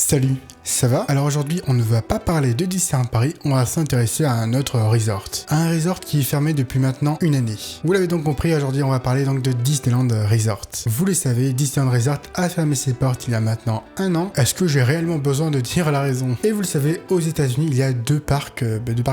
Salut, ça va? Alors aujourd'hui, on ne va pas parler de Disneyland Paris, on va s'intéresser à un autre resort. Un resort qui est fermé depuis maintenant une année. Vous l'avez donc compris, aujourd'hui on va parler donc de Disneyland Resort. Vous le savez, Disneyland Resort a fermé ses portes il y a maintenant un an. Est-ce que j'ai réellement besoin de dire la raison? Et vous le savez, aux États-Unis, il y a deux parcs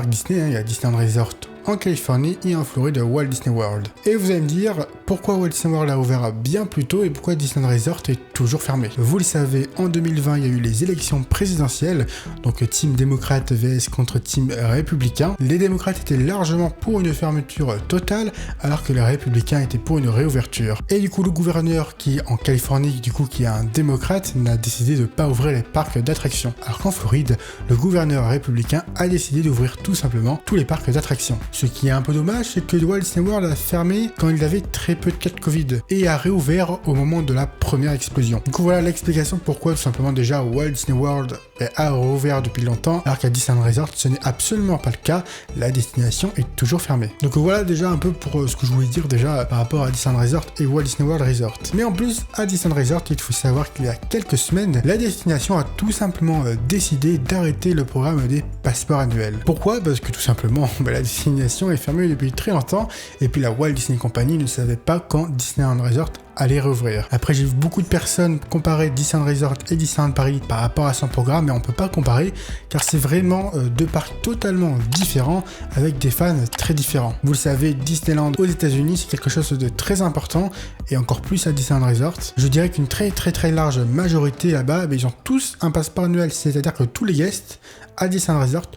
Disney, il y a Disneyland Resort en Californie et en Floride, Walt Disney World. Et vous allez me dire pourquoi Walt Disney World a ouvert bien plus tôt et pourquoi Disneyland Resort est toujours fermé. Vous le savez, en 2020, il y a eu les élections présidentielles, donc team démocrate vs contre team républicain. Les démocrates étaient largement pour une fermeture totale, alors que les républicains étaient pour une réouverture. Et du coup, le gouverneur qui en Californie, qui est un démocrate, n'a décidé de ne pas ouvrir les parcs d'attractions. Alors qu'en Floride, le gouverneur républicain a décidé d'ouvrir tout simplement tous les parcs d'attractions. Ce qui est un peu dommage, c'est que Walt Disney World a fermé quand il avait très peu de cas de Covid et a réouvert au moment de la première explosion. Du coup, voilà l'explication pourquoi tout simplement déjà Walt Disney World a rouvert depuis longtemps, alors qu'à Disneyland Resort, ce n'est absolument pas le cas. La destination est toujours fermée. Donc voilà déjà un peu pour ce que je voulais dire déjà par rapport à Disneyland Resort et Walt Disney World Resort. Mais en plus, à Disneyland Resort, il faut savoir qu'il y a quelques semaines, la destination a tout simplement décidé d'arrêter le programme des passeports annuels. Pourquoi? Parce que tout simplement, la destination est fermée depuis très longtemps et puis la Walt Disney Company ne savait pas quand Disneyland Resort allait rouvrir. Après, j'ai vu beaucoup de personnes comparer Disneyland Resort et Disneyland Paris par rapport à son programme, mais on peut pas comparer car c'est vraiment deux parcs totalement différents avec des fans très différents. Vous le savez, Disneyland aux États-Unis c'est quelque chose de très important et encore plus à Disneyland Resort. Je dirais qu'une très large majorité là-bas, ils ont tous un passeport annuel, c'est-à-dire que tous les guests à Disneyland Resort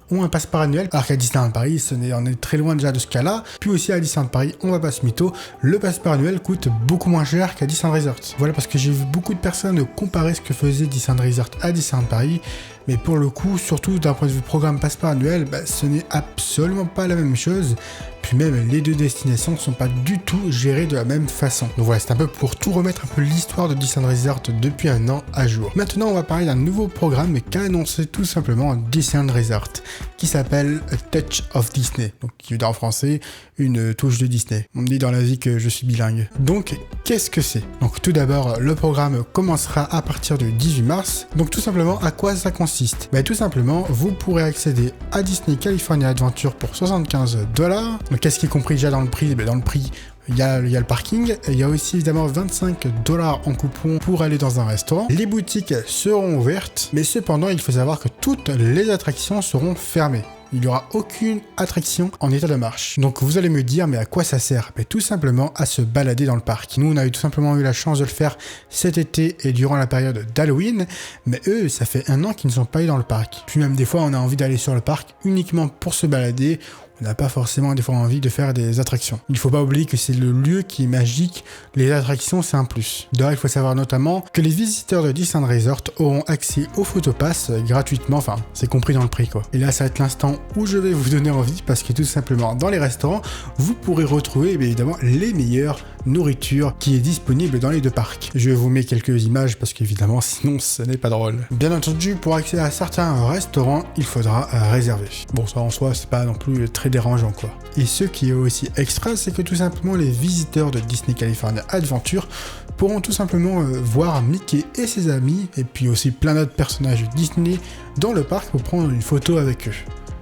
ont un passeport annuel, alors qu'à Disneyland Paris, on est très loin déjà de ce cas-là. Puis aussi à Disneyland Paris, on va pas se mytho, le passeport annuel coûte beaucoup moins cher qu'à Disneyland Resort. Voilà, parce que j'ai vu beaucoup de personnes comparer ce que faisait Disneyland Resort à Disneyland Paris, mais pour le coup, surtout d'un point de vue programme passeport annuel, ce n'est absolument pas la même chose. Puis même les deux destinations ne sont pas du tout gérées de la même façon. Donc voilà, c'est un peu pour tout remettre un peu l'histoire de Disneyland Resort depuis un an à jour. Maintenant, on va parler d'un nouveau programme qu'a annoncé tout simplement Disneyland Resort, qui s'appelle A Touch of Disney, donc qui veut dire en français une touche de Disney. On me dit dans la vie que je suis bilingue. Donc, qu'est-ce que c'est? Donc tout d'abord, le programme commencera à partir du 18 mars. Donc tout simplement, à quoi ça consiste? Tout simplement, vous pourrez accéder à Disney California Adventure pour $75. Donc qu'est-ce qui est compris déjà dans le prix? Dans le prix, il y a le parking, et il y a aussi évidemment $25 en coupon pour aller dans un restaurant. Les boutiques seront ouvertes, mais cependant, il faut savoir que toutes les attractions seront fermées. Il n'y aura aucune attraction en état de marche. Donc vous allez me dire, mais à quoi ça sert? Tout simplement à se balader dans le parc. Nous, on a tout simplement eu la chance de le faire cet été et durant la période d'Halloween, mais eux, ça fait un an qu'ils ne sont pas allés dans le parc. Puis même des fois, on a envie d'aller sur le parc uniquement pour se balader. On n'a pas forcément des fois envie de faire des attractions. Il ne faut pas oublier que c'est le lieu qui est magique, les attractions c'est un plus. D'ailleurs, il faut savoir notamment que les visiteurs de Disneyland Resort auront accès aux photopass gratuitement, enfin c'est compris dans le prix quoi. Et là ça va être l'instant où je vais vous donner envie parce que tout simplement dans les restaurants, vous pourrez retrouver évidemment les meilleures nourritures qui est disponible dans les deux parcs. Je vous mets quelques images parce qu'évidemment sinon ce n'est pas drôle. Bien entendu, pour accéder à certains restaurants, il faudra réserver. Bon, ça en soi c'est pas non plus très dérangeant quoi. Et ce qui est aussi extra, c'est que tout simplement les visiteurs de Disney California Adventure pourront tout simplement voir Mickey et ses amis et puis aussi plein d'autres personnages Disney dans le parc pour prendre une photo avec eux.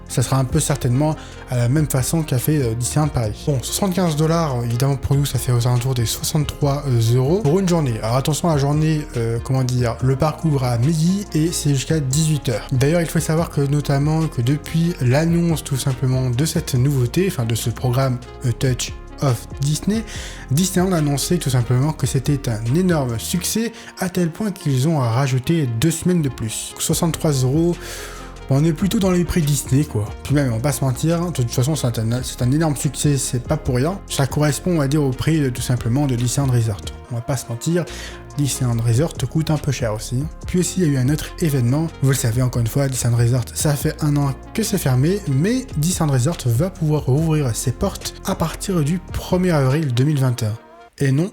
Ça sera un peu certainement à la même façon qu'a fait Disneyland Paris. Bon, $75, évidemment pour nous ça fait aux alentours des 63 € pour une journée. Alors attention à la journée, le parc ouvre à midi et c'est jusqu'à 18h. D'ailleurs il faut savoir que notamment que depuis l'annonce tout simplement de cette nouveauté, enfin de ce programme A Touch of Disney, Disneyland a annoncé tout simplement que c'était un énorme succès à tel point qu'ils ont rajouté 2 semaines de plus. 63 €. On est plutôt dans les prix Disney quoi. Puis même on va pas se mentir, de toute façon c'est un énorme succès, c'est pas pour rien. Ça correspond on va dire au prix tout simplement de Disneyland Resort. On va pas se mentir, Disneyland Resort coûte un peu cher aussi. Puis aussi il y a eu un autre événement, vous le savez encore une fois, Disneyland Resort ça fait un an que c'est fermé, mais Disneyland Resort va pouvoir rouvrir ses portes à partir du 1er avril 2021. Et non,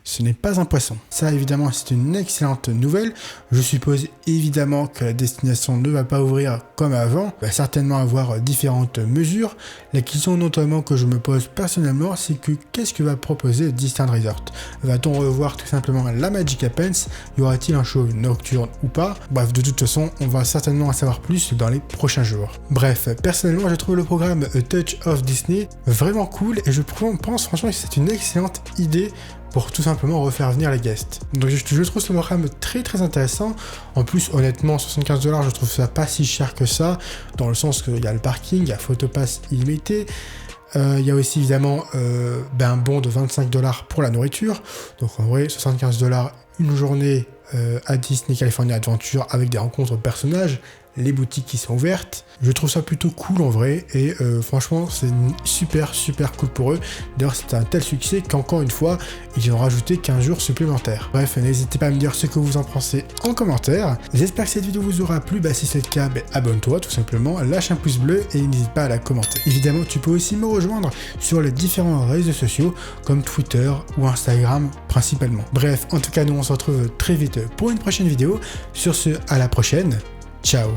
ce n'est pas un poisson. Ça évidemment c'est une excellente nouvelle. Je suppose évidemment que la destination ne va pas ouvrir comme avant, il va certainement avoir différentes mesures. La question notamment que je me pose personnellement, c'est que qu'est-ce que va proposer Disneyland Resort? Va-t-on revoir tout simplement la Magic Happens? Y aura-t-il un show nocturne ou pas? Bref, de toute façon, on va certainement en savoir plus dans les prochains jours. Bref, personnellement, je trouve le programme A Touch of Disney vraiment cool et je pense franchement que c'est une excellente idée pour tout simplement refaire venir les guests. Donc je trouve ce programme très intéressant. En plus, honnêtement, 75$, je trouve ça pas si cher que ça, dans le sens qu'il y a le parking, il y a Photopass illimité. Il y a aussi évidemment un bon de 25$ pour la nourriture. Donc en vrai, 75$, une journée à Disney California Adventure avec des rencontres de personnages, les boutiques qui sont ouvertes. Je trouve ça plutôt cool en vrai et franchement c'est super cool pour eux. D'ailleurs c'est un tel succès qu'encore une fois ils ont rajouté 15 jours supplémentaires. Bref, n'hésitez pas à me dire ce que vous en pensez en commentaire. J'espère que cette vidéo vous aura plu. Si c'est le cas, abonne-toi tout simplement, lâche un pouce bleu et n'hésite pas à la commenter. Évidemment tu peux aussi me rejoindre sur les différents réseaux sociaux comme Twitter ou Instagram principalement. Bref, en tout cas nous on se retrouve très vite pour une prochaine vidéo. Sur ce, à la prochaine. Ciao.